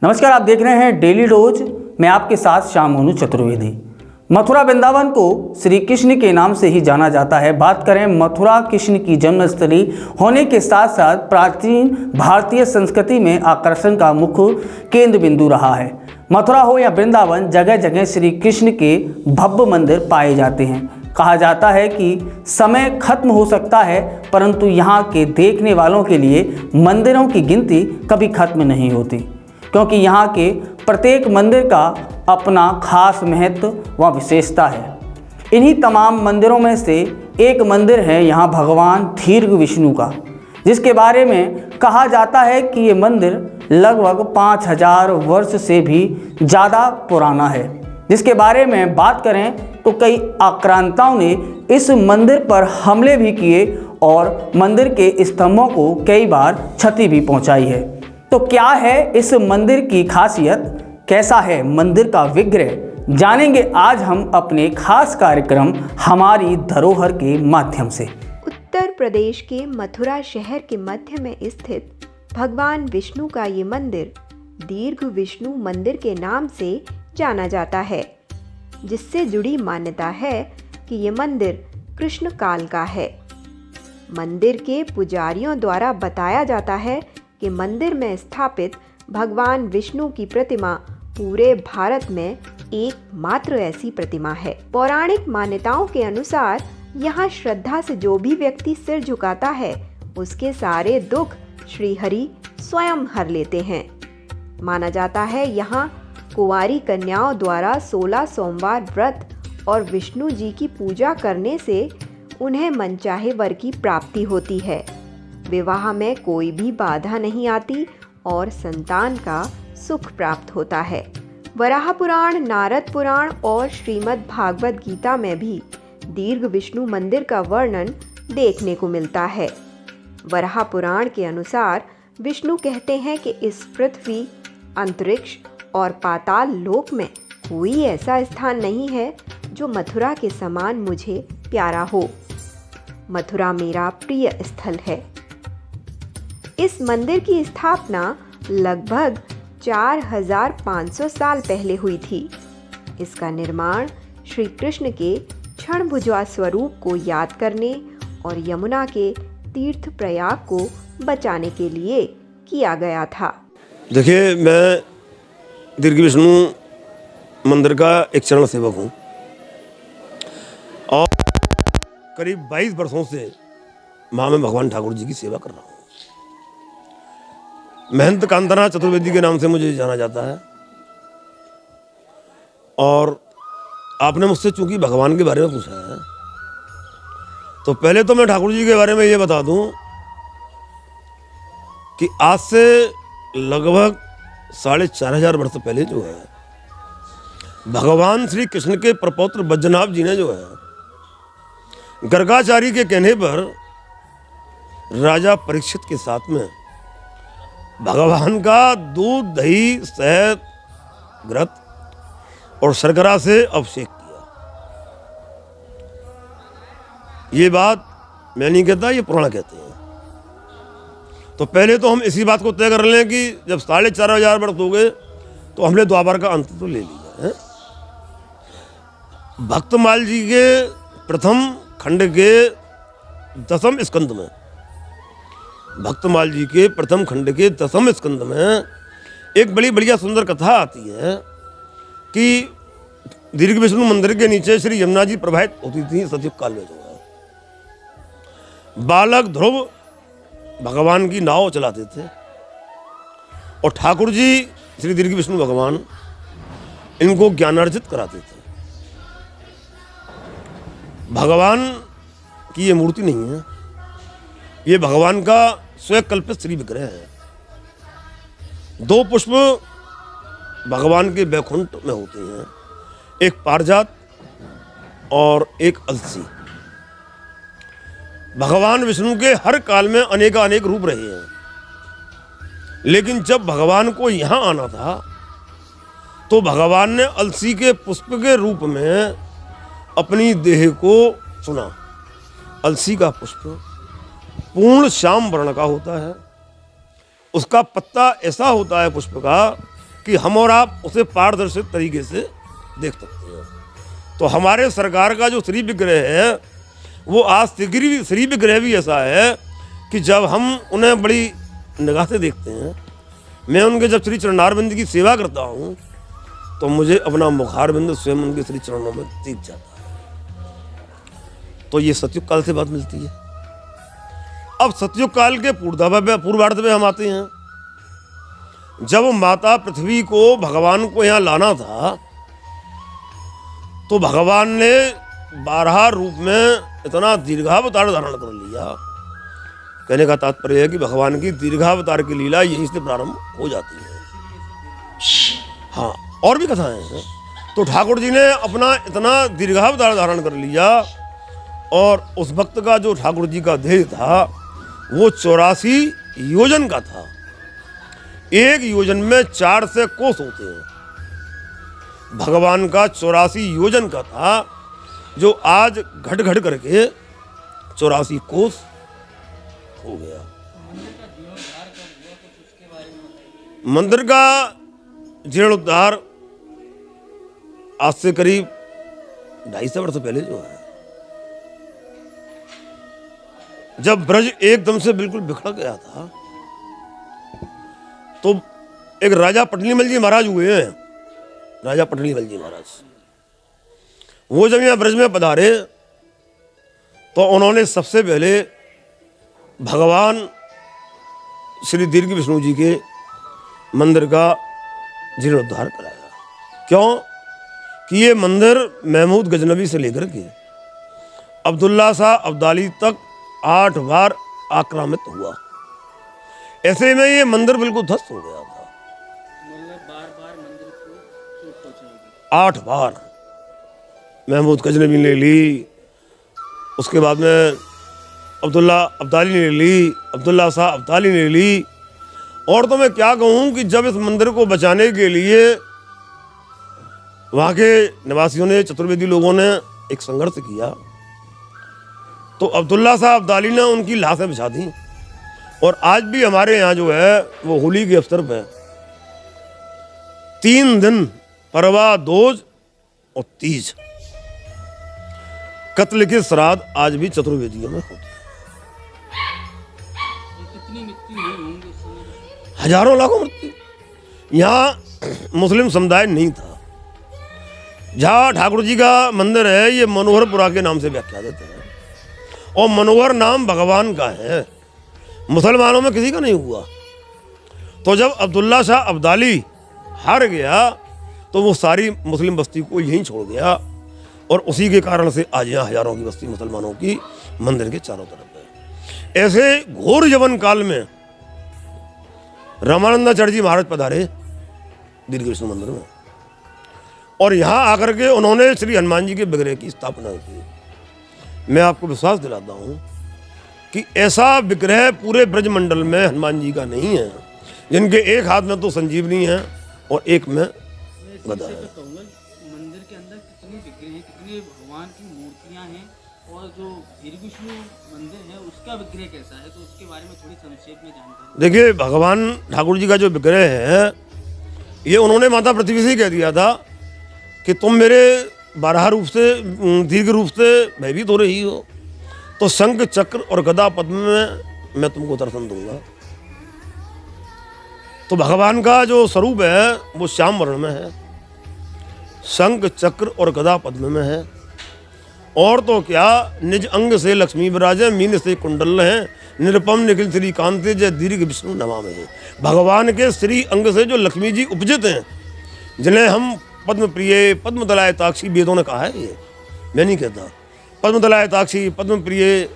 नमस्कार, आप देख रहे हैं डेली डोज। मैं आपके साथ श्याम मोनू चतुर्वेदी। मथुरा वृंदावन को श्री कृष्ण के नाम से ही जाना जाता है। बात करें मथुरा, कृष्ण की जन्मस्थली होने के साथ साथ प्राचीन भारतीय संस्कृति में आकर्षण का मुख्य केंद्र बिंदु रहा है। मथुरा हो या वृंदावन, जगह जगह श्री कृष्ण के भव्य मंदिर पाए जाते हैं। कहा जाता है कि समय खत्म हो सकता है, परंतु यहाँ के देखने वालों के लिए मंदिरों की गिनती कभी खत्म नहीं होती, क्योंकि यहाँ के प्रत्येक मंदिर का अपना खास महत्व व विशेषता है। इन्हीं तमाम मंदिरों में से एक मंदिर है यहाँ भगवान दीर्घ विष्णु का, जिसके बारे में कहा जाता है कि ये मंदिर लगभग 5000 वर्ष से भी ज़्यादा पुराना है। जिसके बारे में बात करें तो कई आक्रांताओं ने इस मंदिर पर हमले भी किए और मंदिर के स्तंभों को कई बार क्षति भी पहुंचाई है। तो क्या है इस मंदिर की खासियत, कैसा है मंदिर का विग्रह, जानेंगे आज हम अपने खास कार्यक्रम हमारी धरोहर के माध्यम से। उत्तर प्रदेश के मथुरा शहर के मध्य में स्थित भगवान विष्णु का ये मंदिर दीर्घ विष्णु मंदिर के नाम से जाना जाता है, जिससे जुड़ी मान्यता है कि ये मंदिर कृष्ण काल का है। मंदिर के पुजारियों द्वारा बताया जाता है कि मंदिर में स्थापित भगवान विष्णु की प्रतिमा पूरे भारत में एकमात्र ऐसी प्रतिमा है। पौराणिक मान्यताओं के अनुसार यहाँ श्रद्धा से जो भी व्यक्ति सिर झुकाता है, उसके सारे दुख श्री हरि स्वयं हर लेते हैं। माना जाता है यहाँ कुंवारी कन्याओं द्वारा 16 सोमवार व्रत और विष्णु जी की पूजा करने से उन्हें मनचाहे वर की प्राप्ति होती है। विवाह में कोई भी बाधा नहीं आती और संतान का सुख प्राप्त होता है। वराह पुराण, नारद पुराण और श्रीमद् भागवत गीता में भी दीर्घ विष्णु मंदिर का वर्णन देखने को मिलता है। वराह पुराण के अनुसार विष्णु कहते हैं कि इस पृथ्वी, अंतरिक्ष और पाताल लोक में कोई ऐसा स्थान नहीं है जो मथुरा के समान मुझे प्यारा हो। मथुरा मेरा प्रिय स्थल है। इस मंदिर की स्थापना लगभग 4500 साल पहले हुई थी। इसका निर्माण श्री कृष्ण के क्षणभुजा स्वरूप को याद करने और यमुना के तीर्थ प्रयाग को बचाने के लिए किया गया था। देखिए, मैं दीर्घ विष्णु मंदिर का एक चरण सेवक हूँ और करीब 22 वर्षों से माँ में भगवान ठाकुर जी की सेवा कर रहा हूँ। महंत कांतना चतुर्वेदी के नाम से मुझे जाना जाता है। और आपने मुझसे चूंकि भगवान के बारे में पूछा है, तो पहले तो मैं ठाकुर जी के बारे में ये बता दूं कि आज से लगभग 4500 वर्ष पहले जो है, भगवान श्री कृष्ण के प्रपौत्र बज्रनाभ जी ने जो है गर्गाचारी के कहने पर राजा परीक्षित के साथ में भगवान का दूध, दही, शहद, घृत और शर्करा से अभिषेक किया। ये बात मैं नहीं कहता, ये पुराण कहते हैं। तो पहले तो हम इसी बात को तय कर लें कि जब 4500 वर्ष हो गए तो हमने द्वापर का अंत तो ले लिया है। भक्तमाल जी के प्रथम खंड के 10वें स्कंद में, भक्तमाल जी के प्रथम खंड के 10वें स्कंद में एक बड़ी बढ़िया सुंदर कथा आती है कि दीर्घ विष्णु मंदिर के नीचे श्री यमुना जी प्रवाहित होती थी सतयुग काल में। जो है बालक ध्रुव भगवान की नाव चलाते थे और ठाकुर जी श्री दीर्घ विष्णु भगवान इनको ज्ञानार्जित कराते थे। भगवान की ये मूर्ति नहीं है, ये भगवान का स्वयं कल्पित श्री विग्रह है। 2 पुष्प भगवान के वैकुंठ में होते हैं, एक पारिजात और एक अलसी। भगवान विष्णु के हर काल में अनेक रूप रहे हैं, लेकिन जब भगवान को यहाँ आना था तो भगवान ने अलसी के पुष्प के रूप में अपनी देह को चुना। अलसी का पुष्प पूर्ण श्याम वर्ण का होता है। उसका पत्ता ऐसा होता है पुष्प का कि हम और आप उसे पारदर्शी तरीके से देख सकते हैं। तो हमारे सरकार का जो श्री विग्रह है वो आज श्री विग्रह भी ऐसा है कि जब हम उन्हें बड़ी निगाह से देखते हैं, मैं उनके जब श्री चरणारविंद की सेवा करता हूँ तो मुझे अपना मुखारविंद स्वयं उनके श्री चरणों में दिख जाता है। तो ये सतयुग काल से बात मिलती है। अब सतयुग काल के पूर्वार्ध में हम आते हैं। जब माता पृथ्वी को भगवान को यहाँ लाना था तो भगवान ने 12 रूप में इतना दीर्घावतार धारण कर लिया। कहने का तात्पर्य है कि भगवान की दीर्घावतार की लीला यहीं से प्रारंभ हो जाती है। हाँ, और भी कथाएं हैं। तो ठाकुर जी ने अपना इतना दीर्घावतार धारण कर लिया और उस वक्त का जो ठाकुर जी का देह था वो 84 योजन का था। एक योजन में 4 से कोस होते हैं। भगवान का 84 योजन का था जो आज घट घट करके 84 कोस हो गया। मंदिर का जीर्णोद्धार आज से करीब 250 वर्ष पहले जो है, जब ब्रज एकदम से बिल्कुल बिखर गया था तो एक राजा पटनीमल जी महाराज हुए हैं। राजा पटनीमल जी महाराज वो जब यहाँ ब्रज में पधारे तो उन्होंने सबसे पहले भगवान श्री दीर्घ विष्णु जी के मंदिर का जीर्णोद्धार कराया। क्यों कि ये मंदिर महमूद गजनवी से लेकर के अब्दुल्ला शाह अब्दाली तक 8 बार आक्रामित हुआ। ऐसे में ये मंदिर बिल्कुल ध्वस्त हो गया था। बार मंदिर को चोट पहुंचाएगी। 8 बार महमूद गजनवी ने ली, उसके बाद में अब्दुल्ला अब्दाली ने ली, अब्दुल्ला शाह अब्दाली ने ली। और तो मैं क्या कहूँ कि जब इस मंदिर को बचाने के लिए वहाँ के निवासियों ने, चतुर्वेदी लोगों ने एक संघर्ष किया तो अब्दुल्ला शाह अब्दाली ने उनकी लाशें बिछा दी। और आज भी हमारे यहाँ जो है वो होली के अवसर पर 3 दिन परवा, दोज और तीज कत्ल के श्राद्ध आज भी चतुर्वेदियों में होते हैं। कितनी मृत्यु हुई होंगी उस समय? हजारों लाखों मृत्यु। यहाँ मुस्लिम समुदाय नहीं था। जहाँ ठाकुर जी का मंदिर है ये मनोहरपुरा के नाम से व्याख्या देते हैं और मनोहर नाम भगवान का है, मुसलमानों में किसी का नहीं हुआ। तो जब अब्दुल्ला शाह अब्दाली हार गया तो वो सारी मुस्लिम बस्ती को यहीं छोड़ गया और उसी के कारण से आज यहाँ हजारों की बस्ती मुसलमानों की मंदिर के चारों तरफ है। ऐसे घोर यवन काल में रामानंदाचार्य जी महाराज पधारे दीर्घ विष्णु मंदिर में और यहाँ आकर के उन्होंने श्री हनुमान जी के विग्रह की स्थापना की। मैं आपको विश्वास दिलाता हूँ कि ऐसा विग्रह पूरे ब्रजमंडल में हनुमान जी का नहीं है, जिनके एक हाथ में तो संजीवनी है और एक में गदा है। कहूँगा मंदिर के अंदर कितने विग्रह हैं, कितने भगवान की मूर्तियाँ हैं और जो दीर्घ विष्णु मंदिर है उसका विग्रह कैसा है, तो उसके बारे में थोड़ी संक्षेप में जानकारी। देखिए, भगवान ठाकुर जी का जो विग्रह है ये उन्होंने माता पृथ्वी से ही कह दिया था कि तुम मेरे 12 रूप से, दीर्घ रूप से भयभीत हो रही हो तो शंख चक्र और गदा पद्म में मैं तुमको दर्शन दूंगा। तो भगवान का जो स्वरूप है वो श्याम वर्ण में है, शंख चक्र और गदा पद्म में है। और तो क्या, निज अंग से लक्ष्मी विराजे, मीन से कुंडल है, निरुपम निखिल श्री कांति जय दीर्घ विष्णु नमामि। भगवान के श्री अंग से जो लक्ष्मी जी उपजित हैं, जिन्हें हम पद्म प्रिय, पद्म दलायताक्षी, वेदों ने कहा है, ये मैं नहीं कहता। पद्म दलायताक्षी, पद्म प्रिय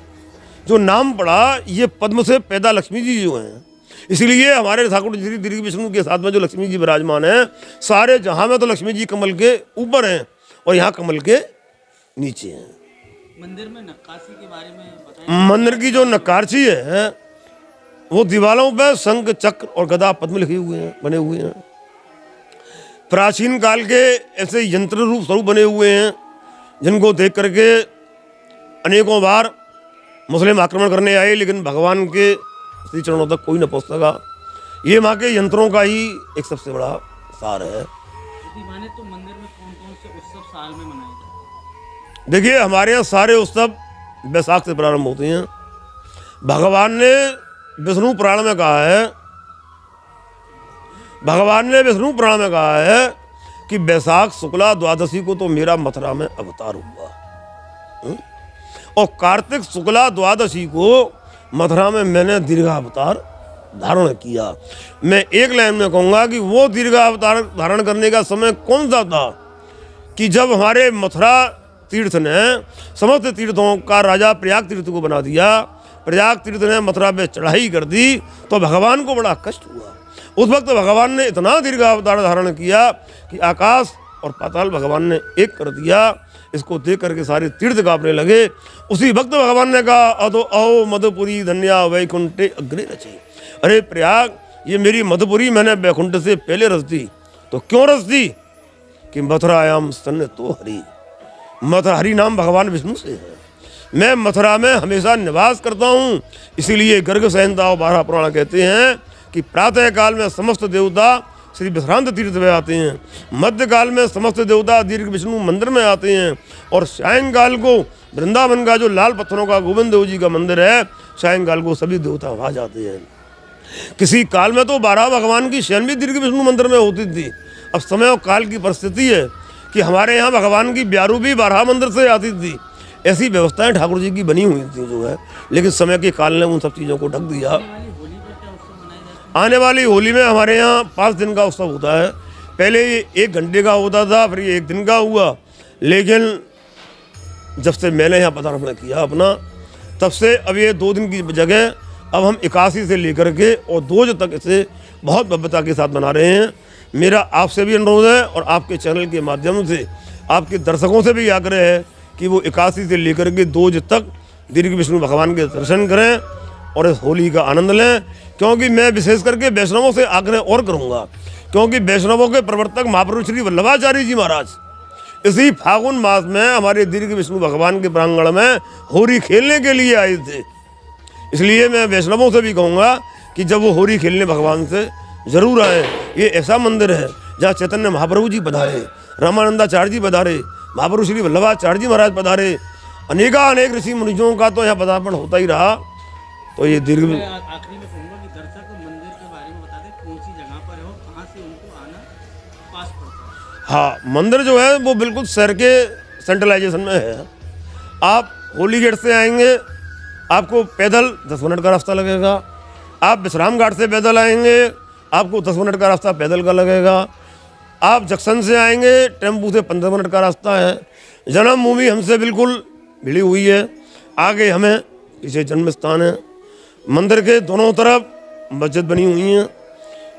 जो नाम पड़ा, ये पद्म से पैदा लक्ष्मी जी जो हैं। इसलिए हमारे ठाकुर श्री दीर्घ विष्णु के साथ में जो लक्ष्मी जी विराजमान हैं, सारे जहां में तो लक्ष्मी जी कमल के ऊपर हैं और यहाँ कमल के नीचे हैं। मंदिर में नक्काशी के बारे में बताएं। मंदिर की जो नक्काशी है वो दीवारों पे शंख चक्र और गदा पद्म लिखे हुए हैं, बने हुए हैं। प्राचीन काल के ऐसे यंत्र रूप स्वरूप बने हुए हैं जिनको देख करके अनेकों बार मुस्लिम आक्रमण करने आए, लेकिन भगवान के श्री चरणों तक कोई न पहुँच सका। ये माँ के यंत्रों का ही एक सबसे बड़ा सार है। यदि माने तो मंदिर में कौन कौन से उत्सव साल में मनाए जाते हैं? देखिए, हमारे यहाँ सारे उत्सव बैसाख से प्रारंभ होते हैं। भगवान ने विष्णु पुराण में कहा है कि बैसाख शुक्ला द्वादशी को तो मेरा मथुरा में अवतार हुआ। और कार्तिक शुक्ला द्वादशी को मथुरा में मैंने दीर्घावतार धारण किया। मैं एक लाइन में कहूँगा कि वो दीर्घावतार धारण करने का समय कौन सा था कि जब हमारे मथुरा तीर्थ ने समस्त तीर्थों का राजा प्रयाग तीर्थ को बना दिया। प्रयाग तीर्थ ने मथुरा पे चढ़ाई कर दी तो भगवान को बड़ा कष्ट हुआ। उस वक्त भगवान ने इतना दीर्घावतार धारण किया कि आकाश और पाताल भगवान ने एक कर दिया। इसको देख करके सारे तीर्थ कांपने लगे। उसी वक्त भगवान ने कहा अदो अहो मधुपुरी धन्या वैकुंठे अग्रे रचे। अरे प्रयाग, ये मेरी मधुपुरी मैंने वैकुंठ से पहले रच दी। तो क्यों रच दी कि मथुरायाम सन्न तो हरि, मथुरा हरि नाम भगवान विष्णु से है। मैं मथुरा में हमेशा निवास करता हूँ। इसीलिए गर्ग संहिता और 12 पुराण कहते हैं कि प्रातः काल में समस्त देवता श्री विश्रांत तीर्थ में आते हैं, मध्यकाल में समस्त देवता दीर्घ विष्णु मंदिर में आते हैं, और सायंकाल को वृंदावन का जो लाल पत्थरों का गोविंद देव जी का मंदिर है, सायंकाल को सभी देवता वहाँ जाते हैं। किसी काल में तो 12 भगवान की शयन भी दीर्घ विष्णु मंदिर में होती थी। अब समय और काल की परिस्थिति है कि हमारे यहाँ भगवान की ब्यारू भी 12 मंदिर से आती थी। ऐसी व्यवस्थाएं ठाकुर जी की बनी हुई थी जो है, लेकिन समय के काल ने उन सब चीज़ों को ढक दिया। आने वाली होली में हमारे यहाँ 5 दिन का उत्सव होता है। पहले ये 1 घंटे का होता था, फिर ये 1 दिन का हुआ। लेकिन जब से मैंने यहाँ पदार्पण किया अपना, तब से अब ये 2 दिन की जगह अब हम 81 से लेकर के और 2 तक इसे बहुत भव्यता के साथ बना रहे हैं। मेरा आपसे भी अनुरोध है और आपके चैनल के माध्यम से आपके दर्शकों से भी आग्रह है कि वो 81 से लेकर के 2 तक दीर्घ विष्णु भगवान के दर्शन करें और इस होली का आनंद लें। क्योंकि मैं विशेष करके वैष्णवों से आग्रह और करूँगा, क्योंकि वैष्णवों के प्रवर्तक महापुरुष श्री वल्लभाचार्य जी महाराज इसी फागुन मास में हमारे दीर्घ विष्णु भगवान के प्रांगण में होली खेलने के लिए आए थे। इसलिए मैं वैष्णवों से भी कहूँगा कि जब वो होली खेलने भगवान से जरूर आए। ये ऐसा मंदिर है जहाँ चैतन्य महाप्रभु जी पधारे, रामानंदाचार्य जी पधारे, महापुरुष श्री वल्लभाचार्य जी महाराज पधारे, अनेक ऋषि मुनियों का तो यहाँ पदार्पण होता ही रहा। तो ये दीर्घ आखिरी में कहूँगा कि दर्शक मंदिर के बारे में बता दें, कौन सी जगह पर है और कहाँ से उनको आना पास पड़ता है? हाँ, मंदिर जो है वो बिल्कुल शहर के सेंट्रलाइजेशन में है। आप होली गेट से आएंगे, आपको पैदल 10 मिनट का रास्ता लगेगा। आप विश्राम घाट से पैदल आएंगे, आपको 10 मिनट का रास्ता पैदल का लगेगा। आप जंक्शन से आएंगे, टेम्पू से 15 मिनट का रास्ता है। जन्मभूमि हमसे बिल्कुल भिड़ी हुई है। आगे हमें पीछे जन्म स्थान है। मंदिर के दोनों तरफ मस्जिद बनी हुई हैं।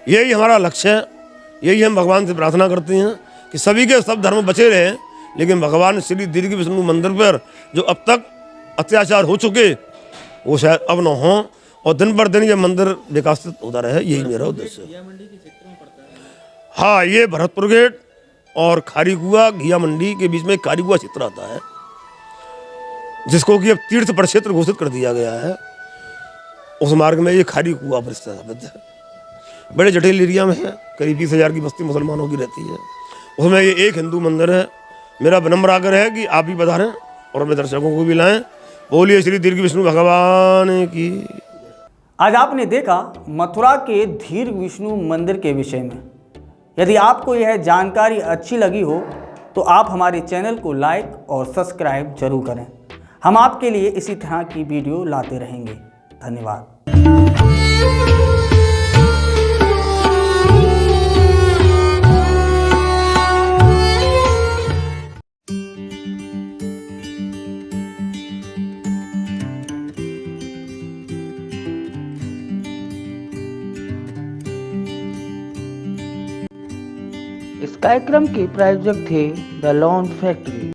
यही हमारा लक्ष्य है। यही हम भगवान से प्रार्थना करते हैं कि सभी के सब धर्म बचे रहें, लेकिन भगवान श्री दीर्घ विष्णु मंदिर पर जो अब तक अत्याचार हो चुके वो शायद अब न हो, और दिन पर दिन ये मंदिर विकसित होता रहे। यही मेरा उद्देश्य है। हाँ, ये भरतपुर गेट और खारी कुआ घिया मंडी के बीच में खारी कुआ क्षेत्र आता है, जिसको कि अब तीर्थ प्रक्षेत्र घोषित कर दिया गया है। उस मार्ग में ये खारी कुआ पर स्थापित है। बड़े जटिल एरिया में है, करीब 20,000 की बस्ती मुसलमानों की रहती है। उसमें ये एक हिंदू मंदिर है। मेरा विनम्र आग्रह है कि आप भी पधारें और अपने दर्शकों को भी लाएं। बोलिए श्री दीर्घ विष्णु भगवान की। आज आपने देखा मथुरा के दीर्घ विष्णु मंदिर के विषय में। यदि आपको यह जानकारी अच्छी लगी हो तो आप हमारे चैनल को लाइक और सब्सक्राइब जरूर करें। हम आपके लिए इसी तरह की वीडियो लाते रहेंगे। धन्यवाद। इस कार्यक्रम के प्रायोजक थे द लॉन फैक्ट्री।